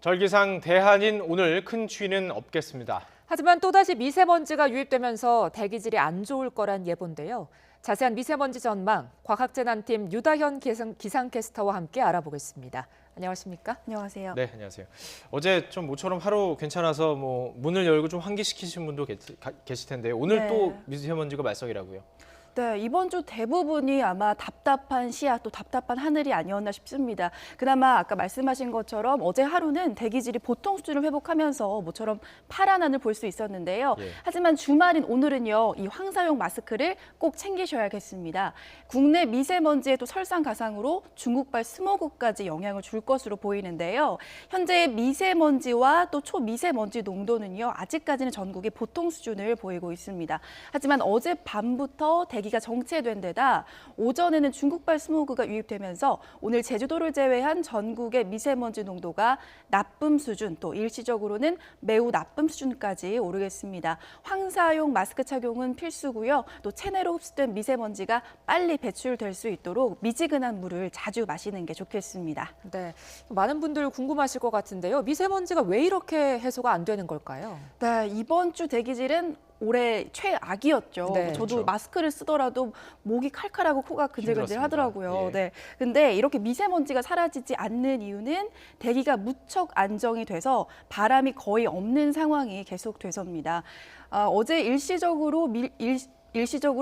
절기상 대한인 오늘 큰 추위는 없겠습니다. 하지만 또다시 미세먼지가 유입되면서 대기질이 안 좋을 거란 예보인데요. 자세한 미세먼지 전망, 과학재난팀 유다현 기상캐스터와 함께 알아보겠습니다. 안녕하십니까? 안녕하세요. 네, 안녕하세요. 어제 좀 모처럼 하루 괜찮아서 문을 열고 좀 환기시키신 분도 계실 텐데 오늘 네. 또 미세먼지가 말썽이라고요. 네, 이번 주 대부분이 아마 답답한 시야 또 답답한 하늘이 아니었나 싶습니다. 그나마 아까 말씀하신 것처럼 어제 하루는 대기질이 보통 수준을 회복하면서 모처럼 파란 하늘 볼 수 있었는데요. 예. 하지만 주말인 오늘은요, 이 황사용 마스크를 꼭 챙기셔야겠습니다. 국내 미세먼지의 또 설상가상으로 중국발 스모그까지 영향을 줄 것으로 보이는데요. 현재 미세먼지와 또 초미세먼지 농도는요, 아직까지는 전국이 보통 수준을 보이고 있습니다. 하지만 어제 밤부터 대기가 정체된 데다 오전에는 중국발 스모그가 유입되면서 오늘 제주도를 제외한 전국의 미세먼지 농도가 나쁨 수준, 또 일시적으로는 매우 나쁨 수준까지 오르겠습니다. 황사용 마스크 착용은 필수고요. 또 체내로 흡수된 미세먼지가 빨리 배출될 수 있도록 미지근한 물을 자주 마시는 게 좋겠습니다. 네, 많은 분들 궁금하실 것 같은데요. 미세먼지가 왜 이렇게 해소가 안 되는 걸까요? 네, 이번 주 대기질은 올해 최악이었죠. 네. 저도 그렇죠. 마스크를 쓰더라도 목이 칼칼하고 코가 근질근질 힘들었습니다. 하더라고요. 예. 네. 근데 이렇게 미세먼지가 사라지지 않는 이유는 대기가 무척 안정이 돼서 바람이 거의 없는 상황이 계속돼서입니다. 어제 일시적으로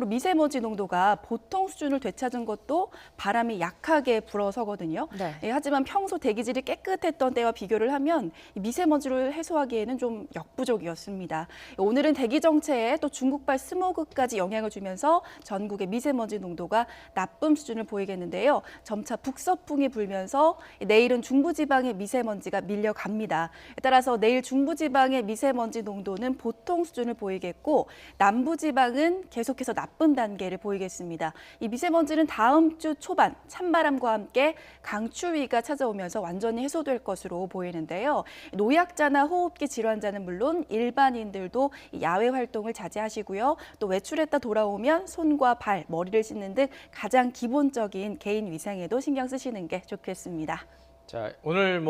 미세먼지 농도가 보통 수준을 되찾은 것도 바람이 약하게 불어서거든요. 네. 예, 하지만 평소 대기질이 깨끗했던 때와 비교를 하면 이 미세먼지를 해소하기에는 좀 역부족이었습니다. 오늘은 대기 정체에 또 중국발 스모그까지 영향을 주면서 전국의 미세먼지 농도가 나쁨 수준을 보이겠는데요. 점차 북서풍이 불면서 내일은 중부지방의 미세먼지가 밀려갑니다. 따라서 내일 중부지방의 미세먼지 농도는 보통 수준을 보이겠고 남부지방은 계속해서 나쁨 단계를 보이겠습니다. 이 미세먼지는 다음 주 초반 찬바람과 함께 강추위가 찾아오면서 완전히 해소될 것으로 보이는데요. 노약자나 호흡기 질환자는 물론 일반인들도 야외 활동을 자제하시고요. 또 외출했다 돌아오면 손과 발, 머리를 씻는 등 가장 기본적인 개인 위생에도 신경 쓰시는 게 좋겠습니다. 자, 오늘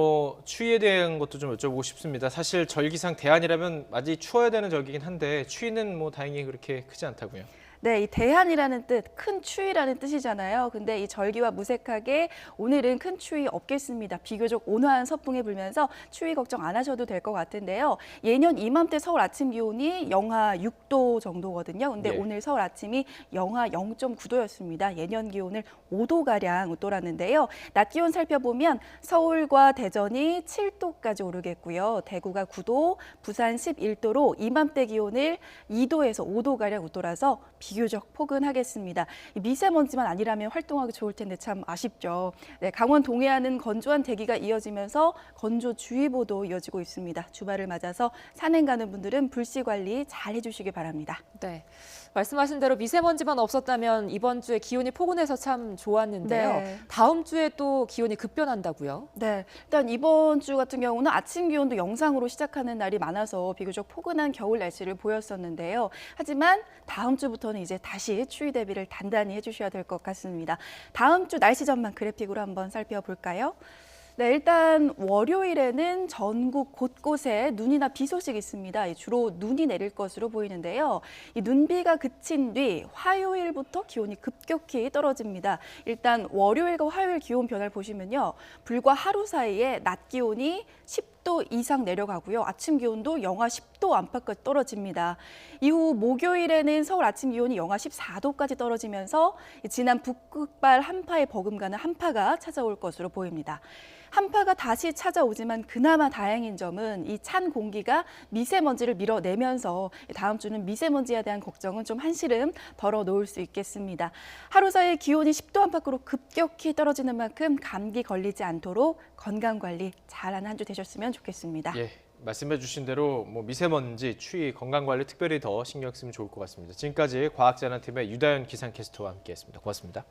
추위에 대한 것도 좀 여쭤보고 싶습니다. 사실 절기상 대한이라면 맞이 추워야 되는 절기긴 한데 추위는 다행히 그렇게 크지 않다고요. 네, 이 대한이라는 뜻, 큰 추위라는 뜻이잖아요. 근데 이 절기와 무색하게 오늘은 큰 추위 없겠습니다. 비교적 온화한 서풍이 불면서 추위 걱정 안 하셔도 될 것 같은데요. 예년 이맘때 서울 아침 기온이 영하 6도 정도거든요. 근데 네. 오늘 서울 아침이 영하 0.9도였습니다. 예년 기온을 5도가량 웃돌았는데요. 낮 기온 살펴보면 서울과 대전이 7도까지 오르겠고요. 대구가 9도, 부산 11도로 이맘때 기온을 2도에서 5도가량 웃돌아서 비교적 포근하겠습니다. 미세먼지만 아니라면 활동하기 좋을 텐데 참 아쉽죠. 네, 강원 동해안은 건조한 대기가 이어지면서 건조주의보도 이어지고 있습니다. 주말을 맞아서 산행 가는 분들은 불씨 관리 잘 해주시기 바랍니다. 네, 말씀하신 대로 미세먼지만 없었다면 이번 주에 기온이 포근해서 참 좋았는데요. 네. 다음 주에 또 기온이 급변한다고요? 네, 일단 이번 주 같은 경우는 아침 기온도 영상으로 시작하는 날이 많아서 비교적 포근한 겨울 날씨를 보였었는데요. 하지만 다음 주부터는 이제 다시 추위 대비를 단단히 해주셔야 될 것 같습니다. 다음 주 날씨 전망 그래픽으로 한번 살펴볼까요? 네, 일단 월요일에는 전국 곳곳에 눈이나 비 소식이 있습니다. 주로 눈이 내릴 것으로 보이는데요. 이 눈비가 그친 뒤 화요일부터 기온이 급격히 떨어집니다. 일단 월요일과 화요일 기온 변화를 보시면요. 불과 하루 사이에 낮 기온이 10도 이상 내려가고요. 아침 기온도 영하 10도 안팎까지 떨어집니다. 이후 목요일에는 서울 아침 기온이 영하 14도까지 떨어지면서 지난 북극발 한파에 버금가는 한파가 찾아올 것으로 보입니다. 한파가 다시 찾아오지만 그나마 다행인 점은 이 찬 공기가 미세먼지를 밀어내면서 다음 주는 미세먼지에 대한 걱정은 좀 한시름 덜어놓을 수 있겠습니다. 하루 사이 기온이 10도 안팎으로 급격히 떨어지는 만큼 감기 걸리지 않도록 건강관리 잘하는 한 주 되셨으면 좋겠습니다. 예, 말씀해 주신 대로 미세먼지, 추위, 건강관리 특별히 더 신경 쓰면 좋을 것 같습니다. 지금까지 과학재난팀의 유다현 기상캐스터와 함께했습니다. 고맙습니다.